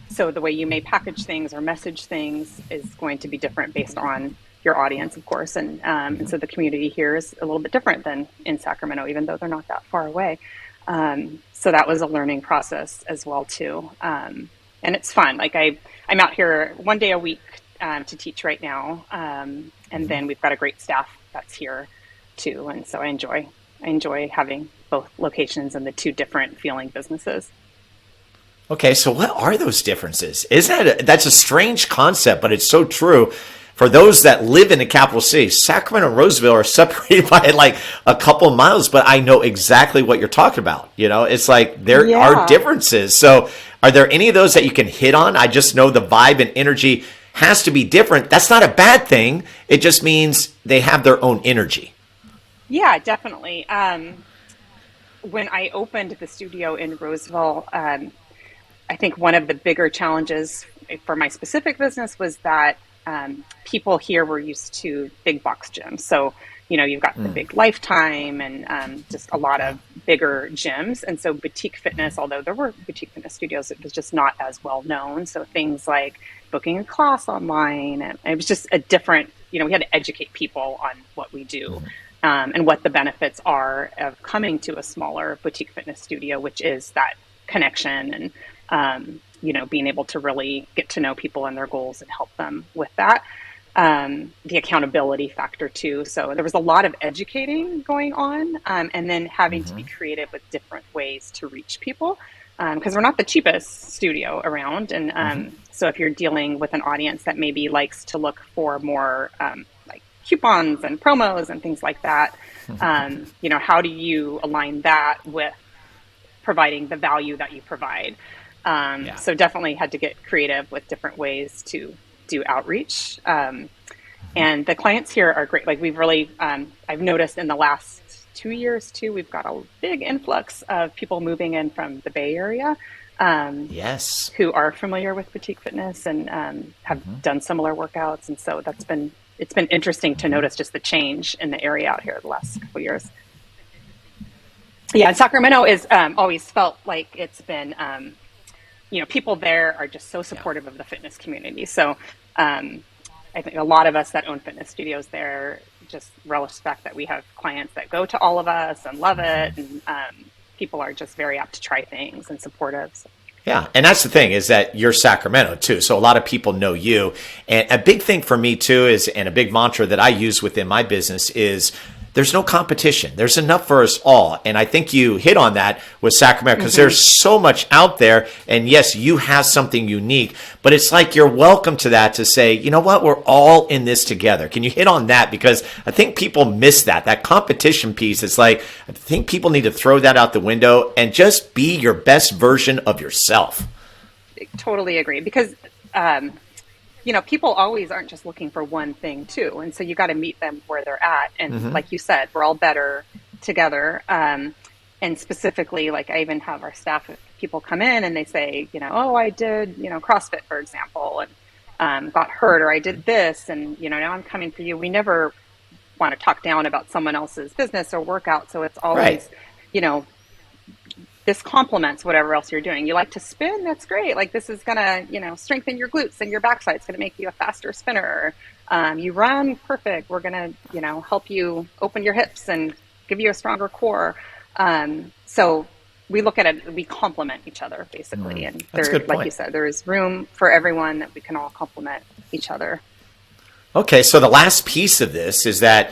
So the way you may package things or message things is going to be different based on your audience, of course. And so the community here is a little bit different than in Sacramento, even though they're not that far away. So that was a learning process as well too. And it's fun. Like I'm out here one day a week to teach right now. And then we've got a great staff that's here too. And so I enjoy having both locations and the two different feeling businesses. Okay, so what are those differences? That's a strange concept, but it's so true. For those that live in the capital city, Sacramento and Roseville are separated by like a couple miles, but I know exactly what you're talking about. It's like there are differences. So are there any of those that you can hit on? I just know the vibe and energy has to be different. That's not a bad thing. It just means they have their own energy. Yeah, definitely. When I opened the studio in Roseville, I think one of the bigger challenges for my specific business was that people here were used to big box gyms. So, you've got the big Lifetime and just a lot of bigger gyms. And so boutique fitness, although there were boutique fitness studios, it was just not as well known. So things like booking a class online, and it was just a different, we had to educate people on what we do. And what the benefits are of coming to a smaller boutique fitness studio, which is that connection and, being able to really get to know people and their goals and help them with that. The accountability factor too. So there was a lot of educating going on, and then having to be creative with different ways to reach people, because we're not the cheapest studio around. And so if you're dealing with an audience that maybe likes to look for more coupons and promos and things like that, how do you align that with providing the value that you provide? So definitely had to get creative with different ways to do outreach. And the clients here are great. Like we've really, I've noticed in the last 2 years too, we've got a big influx of people moving in from the Bay Area. Who are familiar with boutique fitness and have done similar workouts. And so it's been interesting to notice just the change in the area out here the last couple of years. Yeah, and Sacramento is always felt like it's been, people there are just so supportive of the fitness community. So I think a lot of us that own fitness studios there just relish the fact that we have clients that go to all of us and love it. And people are just very apt to try things and supportive. So. Yeah, and that's the thing is that you're Sacramento too, so a lot of people know you. And a big thing for me too is, and a big mantra that I use within my business is, there's no competition. There's enough for us all. And I think you hit on that with Sacramento because there's so much out there. And yes, you have something unique, but it's like you're welcome to that, to say, you know what, we're all in this together. Can you hit on that? Because I think people miss that competition piece. It's like, I think people need to throw that out the window and just be your best version of yourself. Totally agree. Because, people always aren't just looking for one thing too. And so you got to meet them where they're at. And like you said, we're all better together. And specifically, like I even have our staff, people come in and they say, oh, I did, CrossFit, for example, and got hurt, or I did this, and, now I'm coming for you. We never want to talk down about someone else's business or workout. So it's always, this complements whatever else you're doing. You like to spin? That's great. Like this is going to, strengthen your glutes and your backside. It's going to make you a faster spinner. You run, perfect. We're going to, help you open your hips and give you a stronger core. So we look at it, we complement each other basically. And there, like you said, there is room for everyone that we can all complement each other. Okay. So the last piece of this is that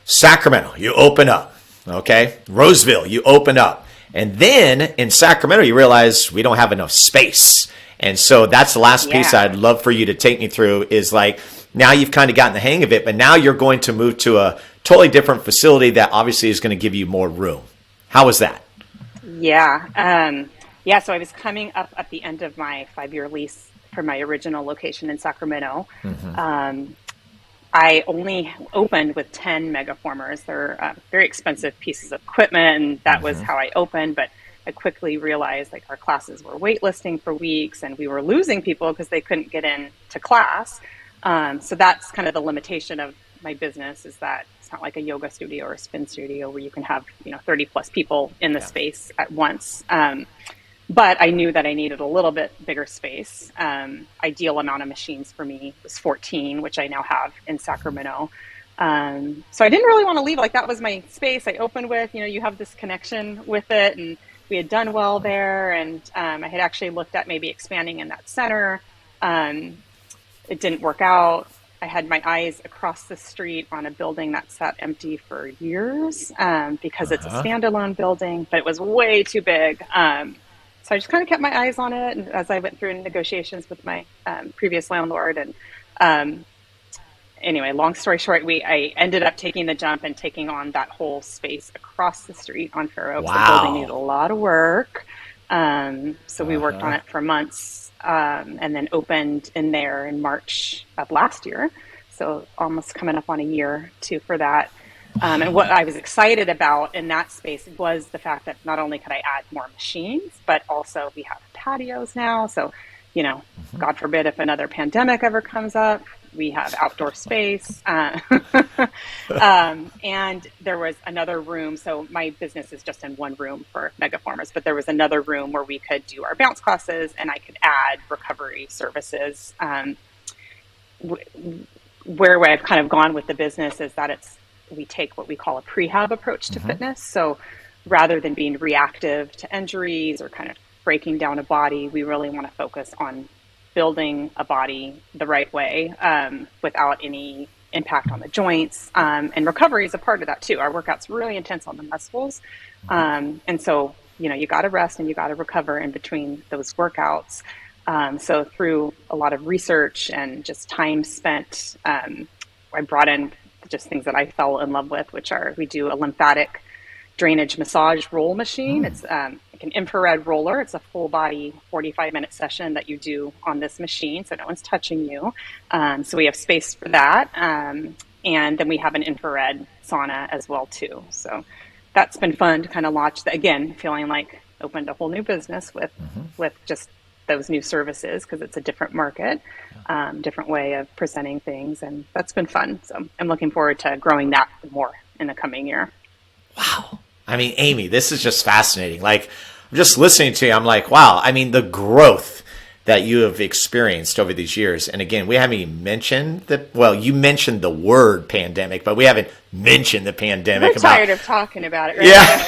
Sacramento, you open up, okay? Roseville, you open up. And then in Sacramento, you realize we don't have enough space. And so that's the last piece I'd love for you to take me through is like, now you've kind of gotten the hang of it, but now you're going to move to a totally different facility that obviously is going to give you more room. How was that? Yeah. So I was coming up at the end of my 5-year lease for my original location in Sacramento. I only opened with 10 MEGAFORMERs. They're very expensive pieces of equipment, and that was how I opened. But I quickly realized like our classes were waitlisting for weeks, and we were losing people because they couldn't get in to class. So that's kind of the limitation of my business, is that it's not like a yoga studio or a spin studio where you can have 30 plus people in the space at once. But I knew that I needed a little bit bigger space. Ideal amount of machines for me was 14, which I now have in Sacramento. So I didn't really want to leave. Like that was my space I opened with. You have this connection with it, and we had done well there. And I had actually looked at maybe expanding in that center. It didn't work out. I had my eyes across the street on a building that sat empty for years because it's a standalone building, but it was way too big. So I just kind of kept my eyes on it, and as I went through negotiations with my previous landlord. And anyway, long story short, I ended up taking the jump and taking on that whole space across the street on Fair Oaks. The building needed a lot of work. So we worked on it for months, and then opened in there in March of last year. So almost coming up on a year too for that. And what I was excited about in that space was the fact that not only could I add more machines, but also we have patios now. So, God forbid if another pandemic ever comes up, we have outdoor space. And there was another room. So my business is just in one room for MEGAFORMERs, but there was another room where we could do our bounce classes, and I could add recovery services. Where I've kind of gone with the business is that we take what we call a prehab approach to fitness. So rather than being reactive to injuries or kind of breaking down a body, we really want to focus on building a body the right way without any impact on the joints. And recovery is a part of that too. Our workout's really intense on the muscles. And so, you got to rest and you got to recover in between those workouts. So through a lot of research and just time spent, I brought in just things that I fell in love with, which are, we do a lymphatic drainage massage roll machine. It's like an infrared roller. It's a full body 45-minute session that you do on this machine, so no one's touching you. So we have space for that. And then we have an infrared sauna as well too. So that's been fun to kind of launch, again, feeling like opened a whole new business with just those new services, because it's a different market, different way of presenting things, and that's been fun. So I'm looking forward to growing that more in the coming year. Wow. I mean, Amy, this is just fascinating. Like, I'm just listening to you, I'm like, wow. I mean, the growth that you have experienced over these years. And again, we haven't even mentioned you mentioned the word pandemic, but we haven't mentioned the pandemic. We're tired of talking about it, right? Yeah.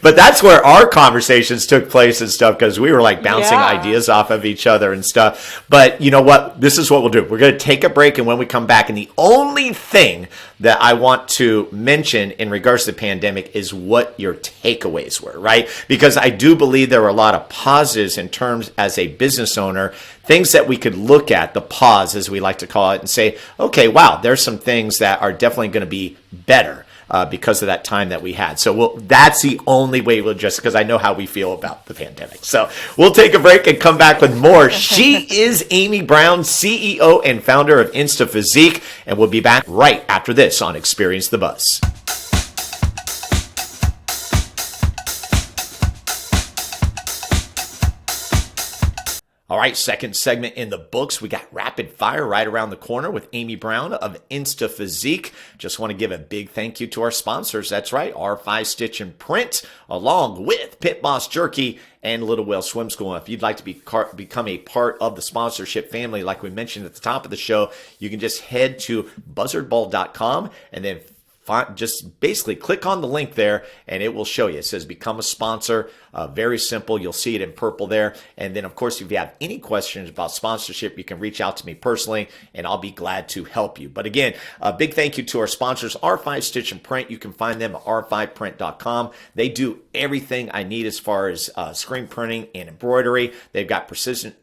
But that's where our conversations took place and stuff, because we were like bouncing ideas off of each other and stuff. But you know what? This is what we'll do. We're going to take a break, and when we come back, and the only thing that I want to mention in regards to the pandemic is what your takeaways were, right? Because I do believe there were a lot of positives in terms as a business owner, things that we could look at, the pause as we like to call it, and say, okay, wow, there's some things that are definitely going to be better because of that time that we had. So that's the only way we'll just, because I know how we feel about the pandemic. So we'll take a break and come back with more. She is Amy Brown, CEO and founder of Instaphysique, and we'll be back right after this on Experience the Buzz. All right, second segment in the books. We got rapid fire right around the corner with Amy Brown of Instaphysique. Just want to give a big thank you to our sponsors. That's right, R5 Stitch and Print, along with Pit Boss Jerky and Little Whale Swim School. If you'd like to become a part of the sponsorship family, like we mentioned at the top of the show, you can just head to buzzardball.com and then just basically click on the link there and it will show you. It says become a sponsor. Very simple. You'll see it in purple there. And then, of course, if you have any questions about sponsorship, you can reach out to me personally and I'll be glad to help you. But again, a big thank you to our sponsors, R5 Stitch and Print. You can find them at r5print.com. They do everything I need as far as screen printing and embroidery. They've got precision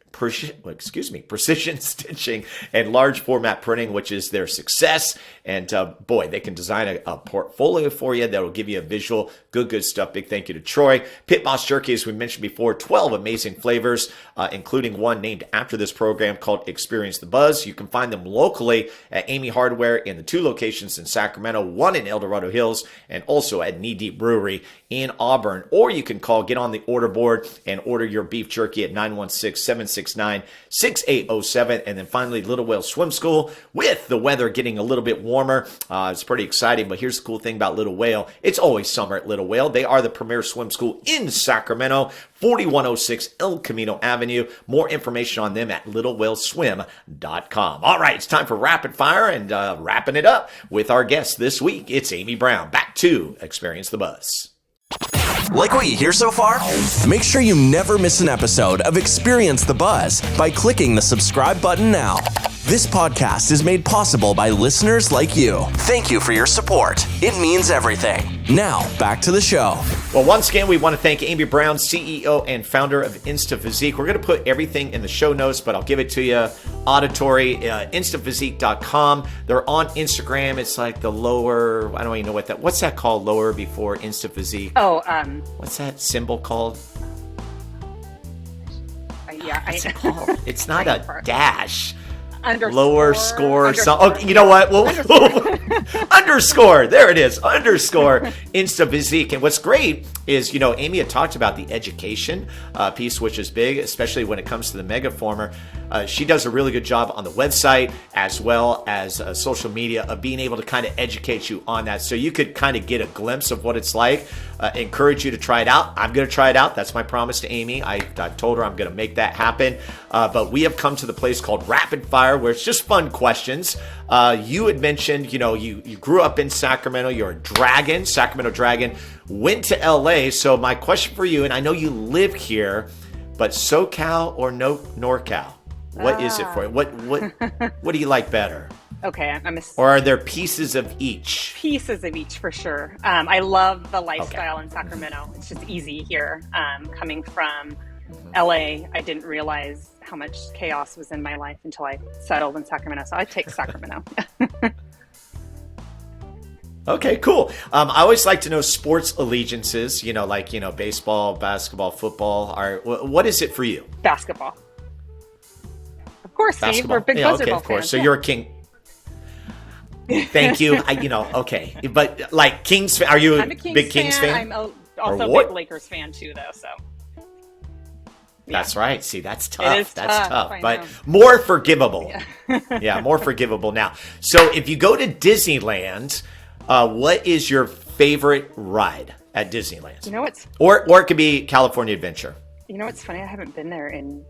stitching and large format printing, which is their success. And boy, they can design a portfolio for you that will give you a visual. Good stuff. Big thank you to Troy. Pit Boss Jerky, as we mentioned before, 12 amazing flavors, including one named after this program called Experience the Buzz. You can find them locally at Amy Hardware in the 2 locations in Sacramento, 1 in El Dorado Hills, and also at Knee Deep Brewery in Auburn. Or you can get on the order board and order your beef jerky at 916-769-6807. And then finally, Little Whale Swim School. With the weather getting a little bit warmer, it's pretty exciting. But here's the cool thing about Little Whale. It's always summer at Little Whale. They are the premier swim school in Sacramento, 4106 El Camino Avenue. More information on them at littlewhaleswim.com. All right, it's time for rapid fire and wrapping it up with our guest this week. It's Amy Brown. Back to Experience the Buzz. Like what you hear so far? Make sure you never miss an episode of Experience the Buzz by clicking the subscribe button now. This podcast is made possible by listeners like you. Thank you for your support. It means everything. Now, back to the show. Well, once again, we want to thank Amy Brown, CEO and founder of Instaphysique. We're going to put everything in the show notes, but I'll give it to you. Auditory, instaphysique.com. They're on Instagram. It's like the lower, I don't even know what's that called, lower before Instaphysique? Oh, what's that symbol called? Yeah. What's it called? It's not a dash. Underscore, lower score. Oh, you know what? Underscore. There it is. Underscore Instaphysique. And what's great is, Amy had talked about the education piece, which is big, especially when it comes to the MEGAFORMER. She does a really good job on the website as well as social media of being able to kind of educate you on that. So you could kind of get a glimpse of what it's like. Encourage you to try it out. I'm going to try it out. That's my promise to Amy. I told her I'm going to make that happen. But we have come to the place called Rapid Fire, where it's just fun questions. You had mentioned, you grew up in Sacramento. You're a Dragon, Sacramento Dragon, went to LA. So my question for you, and I know you live here, but SoCal or NorCal? What is it for you? What do you like better? Okay, or are there pieces of each? Pieces of each for sure. I love the lifestyle in Sacramento. It's just easy here. Coming from LA, I didn't realize how much chaos was in my life until I settled in Sacramento. So I take Sacramento. Okay, cool. I always like to know sports allegiances, baseball, basketball, football. What is it for you? Basketball. Of course, Steve, we're big Buzzard Ball of course. fans. So you're a King. Thank you. Okay. But like Kings fan, are you a big Kings fan? I'm also a big Lakers fan too, though. So. Yeah. That's right. See, that's tough. It is tough, but more forgivable. Yeah, more forgivable now. So if you go to Disneyland, what is your favorite ride at Disneyland? You know what's or it could be California Adventure. You know what's funny? I haven't been there in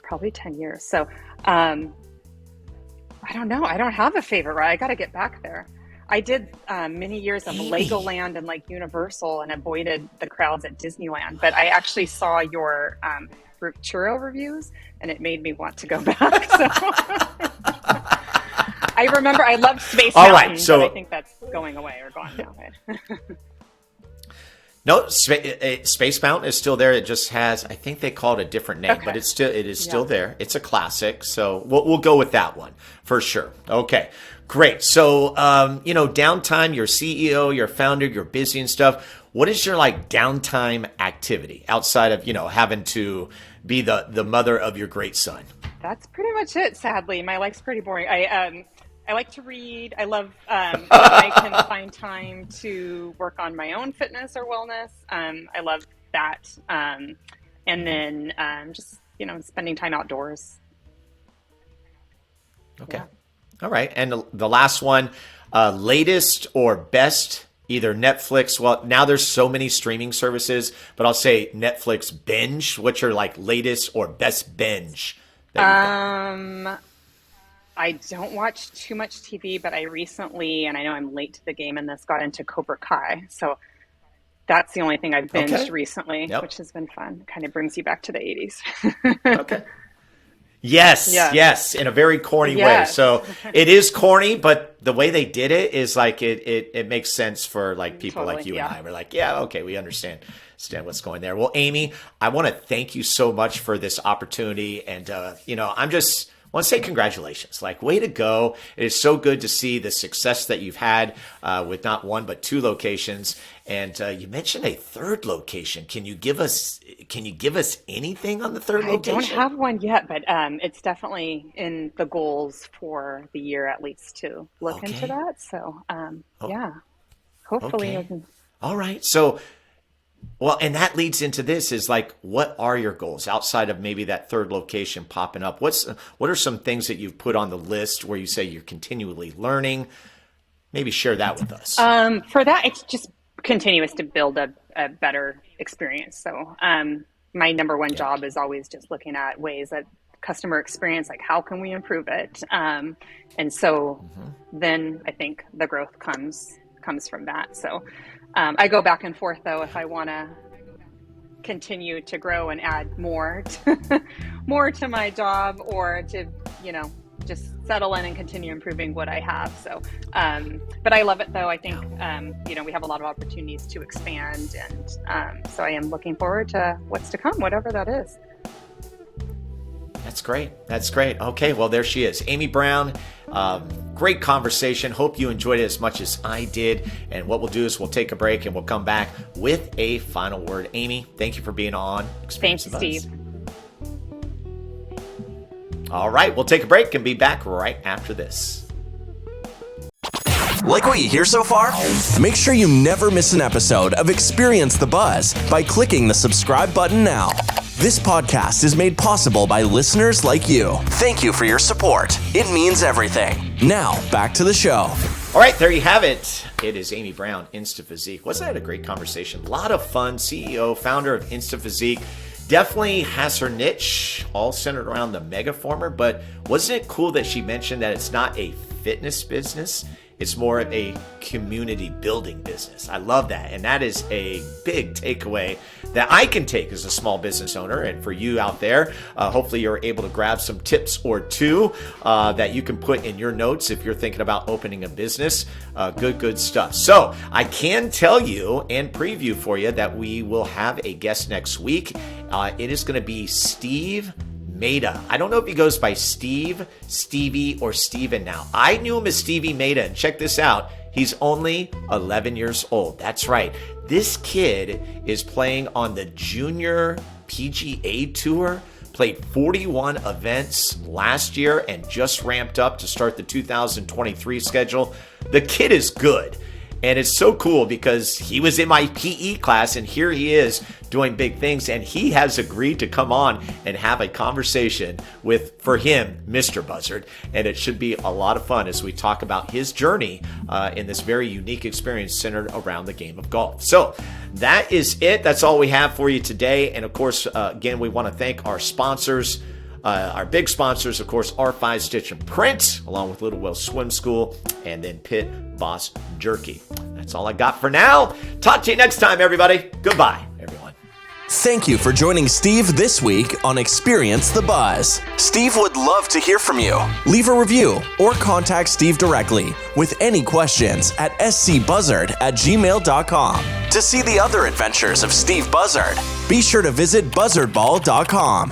probably 10 years. So I don't know. I don't have a favorite ride. I got to get back there. I did many years of Legoland and like Universal and avoided the crowds at Disneyland. But I actually saw your churro reviews and it made me want to go back. So I remember I loved Space Mountain, right, so but I think that's going away or gone now. No, Space Mountain is still there. It just has, I think they call it a different name, but it is still there. It's a classic, so we'll go with that one for sure. Okay, great. So downtime. You're CEO, you're founder, you're busy and stuff. What is your downtime activity outside of having to be the mother of your great son? That's pretty much it. Sadly, my life's pretty boring. I like to read. I love when I can find time to work on my own fitness or wellness. I love that. And then just spending time outdoors. Okay. Yeah. All right. And the last one, latest or best, either Netflix. Well, now there's so many streaming services, but I'll say Netflix binge. What's your latest or best binge? I don't watch too much TV, but I recently, and I know I'm late to the game in this, got into Cobra Kai. So that's the only thing I've binged recently, which has been fun. Kind of brings you back to the 80s. Okay. Yes, in a very corny way. So it is corny, but the way they did it is it makes sense for people like you and I. We're okay, we understand what's going there. Well, Amy, I want to thank you so much for this opportunity, and I want to say congratulations. Way to go. It is so good to see the success that you've had with not one, but 2 locations. And you mentioned a 3rd location. Can you give us anything on the 3rd location? I don't have one yet, but it's definitely in the goals for the year at least to look into that. So, hopefully. Okay. All right. So, well, and that leads into this is what are your goals outside of maybe that 3rd location popping up? What are some things that you've put on the list where you say you're continually learning? Maybe share that with us. For that, it's just continuous to build a better experience. So my number one job is always just looking at ways that customer experience, how can we improve it? And so then I think the growth comes from that. So I go back and forth though, if I want to continue to grow and add more to my job, or to, just settle in and continue improving what I have. So, but I love it though. I think, we have a lot of opportunities to expand, and so I am looking forward to what's to come, whatever that is. That's great. Okay, well, there she is, Amy Brown. Great conversation. Hope you enjoyed it as much as I did. And what we'll do is we'll take a break and we'll come back with a final word. Amy, thank you for being on Experience Thanks, the Buzz. Steve. All right, we'll take a break and be back right after this. Like what you hear so far? Make sure you never miss an episode of Experience the Buzz by clicking the subscribe button now. This podcast is made possible by listeners like you. Thank you for your support. It means everything. Now, back to the show. All right, there you have it. It is Amy Brown, Instaphysique. Wasn't that a great conversation? A lot of fun. CEO, founder of Instaphysique. Definitely has her niche, all centered around the MEGAFORMER. But wasn't it cool that she mentioned that it's not a fitness business? It's more of a community building business. I love that. And that is a big takeaway that I can take as a small business owner. And for you out there, hopefully you're able to grab some tips or 2 that you can put in your notes if you're thinking about opening a business. Good stuff. So I can tell you and preview for you that we will have a guest next week. It is going to be Steve Maida. I don't know if he goes by Steve, Stevie, or Steven now. I knew him as Stevie Maida, and check this out. He's only 11 years old. That's right. This kid is playing on the Junior PGA Tour, played 41 events last year, and just ramped up to start the 2023 schedule. The kid is good. And it's so cool because he was in my PE class, and here he is doing big things. And he has agreed to come on and have a conversation with, for him, Mr. Buzzard. And it should be a lot of fun as we talk about his journey in this very unique experience centered around the game of golf. So that is it. That's all we have for you today. And of course, again, we want to thank our sponsors. Our big sponsors, of course, R5 Stitch and Print, along with Little Well Swim School, and then Pit Boss Jerky. That's all I got for now. Talk to you next time, everybody. Goodbye, everyone. Thank you for joining Steve this week on Experience the Buzz. Steve would love to hear from you. Leave a review or contact Steve directly with any questions at scbuzzard@gmail.com. To see the other adventures of Steve Buzzard, be sure to visit buzzardball.com.